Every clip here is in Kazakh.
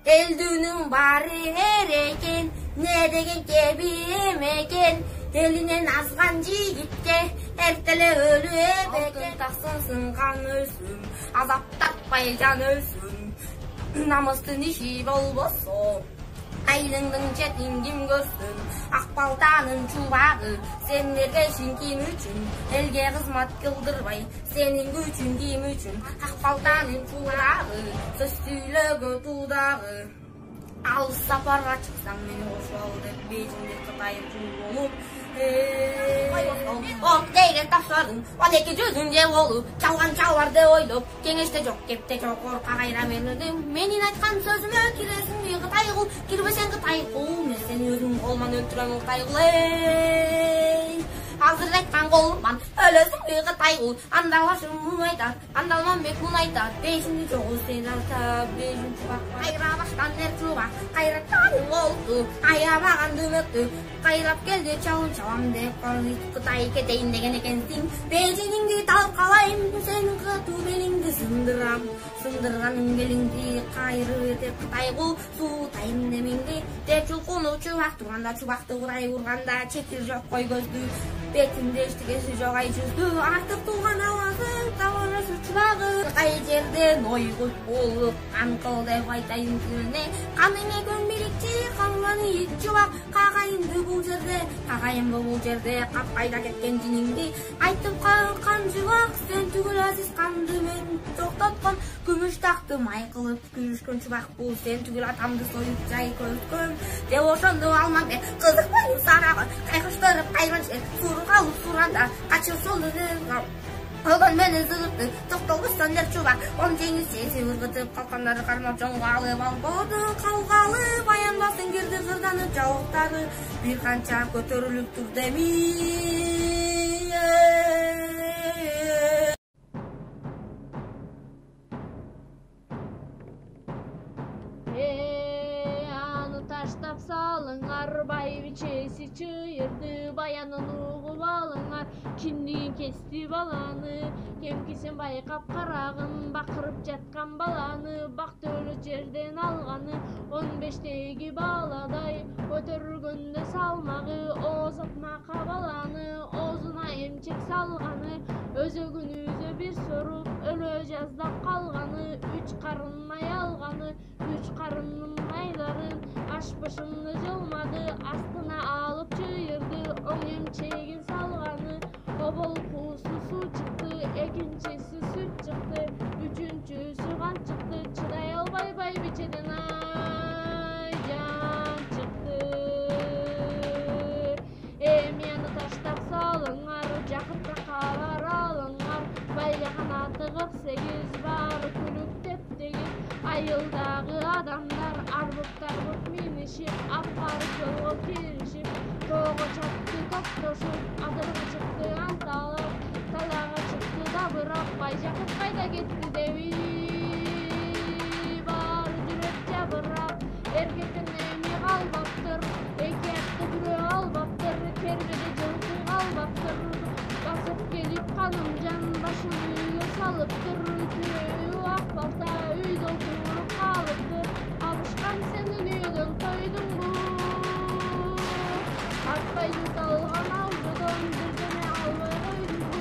Eldünün bari her eken, ne degen kebim eken. Elinden azgan jigitke, ertele ölü ebeken. Taksın sıngan ölsün, azap tartpay can ölsün. Namыстын işi bolboso, aylыңдың четін ким көрсін. Ақбалтаның чубағы, сендерге шын ким үшін. Елге қызмат кылдырбай, сенің күчін ким үшін. Ақбалтаның чубағы, сөз сөйлөгө тудағы. Алыс сапарға шықсаң мені қошу ал деп, бейжіңде Қытайым жыл болып. От деген таштардың, он екі жүзінде болып, чалған чаларды ойлап, кеңеште жоқ, кепте жоқ, қорқа қайра менің. Менің айтқан сөзіме келесің бе Қытай құл, келбесең Қытай құл, мен сені өзің қолман өлтірем Қытай құл. Hazır айтқан қолман, өлесің бе Қытай құл, андалашым мұн айтар, андалман бек мұн айтар. Бейшіңді жоқ сен арта, бейшің чубақ, қайра баштан әр чубақ, қайраттаның олды, аямаған дүмікті. Қайрап келді чалым чалам деп Қытай кетейін деген екенсің. Бейжіңді талып қалайым, сенің қату беліңді сындырам. Сындырғаның беліңді қайры етіп Қытай құл, суытайым демеңді. Деп жұлқыны чубақ тұрғанда, чубақты ұрай ұрғанда, четіл жоқ қой көзді. Бетінде ештігесі жоқ ай жүзді, артық туған аласың, тауырысы чубағы. Қай жерден ой құт болып, қанқыл деп айтайын тіліне. Қаныңе көнбелікте қалғаны ет чубақ, қағайынды бұл жерде, қағайынды бұл жерде, қапқайда кеткен жиніңді. Айтып қалқан жуақ, сен түгіл азиз қанды мен жоқтатқан. Күміш тақты май қылып, күрішкен чубақ бұл, сен түгіл атамды сойып жай көзкөн. Де ошонды алман бе, қызық бойын сарағы, қайқыштырып қайраншы, сұры қалып сұранда, қачыр солды Оған мені зығырды, тоқталғыстан дер чубақ, он жеңіс сесі ұрғытып, қалқандары қармап жоңғалы, балбоды қалғалы, баянбасын керді ғырданып жауықтары, бір қанша көтеріліп тұр деме. Таштап салыңар, бай бичесі чыйырды, баянын уғып алыңар, кимдигин кести баланы, кемкесен байқап қарағын, бақырып жатқан баланы, бақты өлі жерден алғаны, 15-тегі баладай, көтергөнде салмағы, озатмақа баланы, озына емчек салғаны, өзөгін өзі бір соруп, өлі жаздап қалғаны, 3 қарынмай алғаны, 3 қарынның майларын, Ашпышымны жылмады, астына алып чыйырды, оң емчегін салғаны, обол қуысы су чықты, екіншісі сүт чықты, үшіншісі қан чықты, чыдай албай бай бичеден ай жан чықты. Мені таштап салыңар, жақытта қалар алыңар, байға қанаты 48 бар, күлік тептеген, айылдағы адамдар, арбықтар minişip, apparıp yolu girişip, toğa çattı toptoşup, adırga çıktı antalıp, talağa çıktı da bırak, baycakıp kayda gitti devi. Var cüretçe bırak, erkekin emi kalbaktır, eki attı bürü albaktır, kerbede cılkı kalbaktır, basıp gelip kanım can başını üye salıptır, tüyü akbalta üy doldurup kalıptır, alışkan senin üyden koydun bu. Atbaydı dalgan avcıdan düzene almaya koydun bu.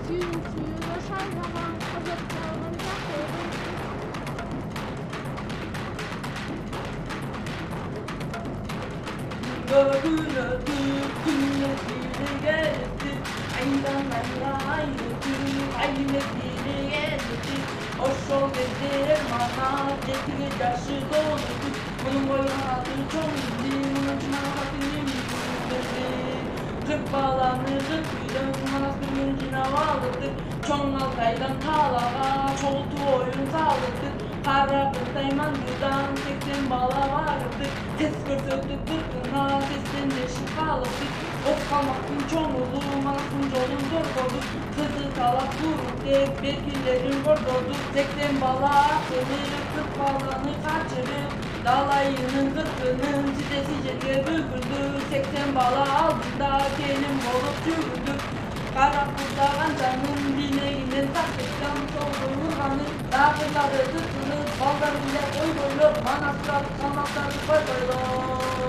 Suyun suyuna şaynaman kızıp kalgan çakıyordun. Görüldük kıymetini geldi, aydanlarla aymetini geldi. Hoş ol dediler bana, getiri yaşı doldu. Bunun boyuna adı çok indi, bunun cinavatını müdürledi. 40 balanı 40 büyüdüm, manastır yüncüne bağlıdır. Çoğunaltaydan talağa, çoğultu oyun sağlıdır. Kara kırtay mandıdan 80 bala vardır. Ses görsöktük kırkına, sesten deşik kalıdır. Ot kalmaktın çoğulu, manastın yolun zor oldu. Kızı talak vurur dep, bekillerin gordodu. 80 bala atılır, 40 balanı kaçırır. Dalayının 40'ının çitesi жерге büküldü. 80 bala aldığında gelin olup çürüdü. Kara kurtağan canın bineğinden taktıktan soğuğunu Kırmanın dağları tutulur, ballar bile koy koyuyor, manastır salmakları koy koyuyor.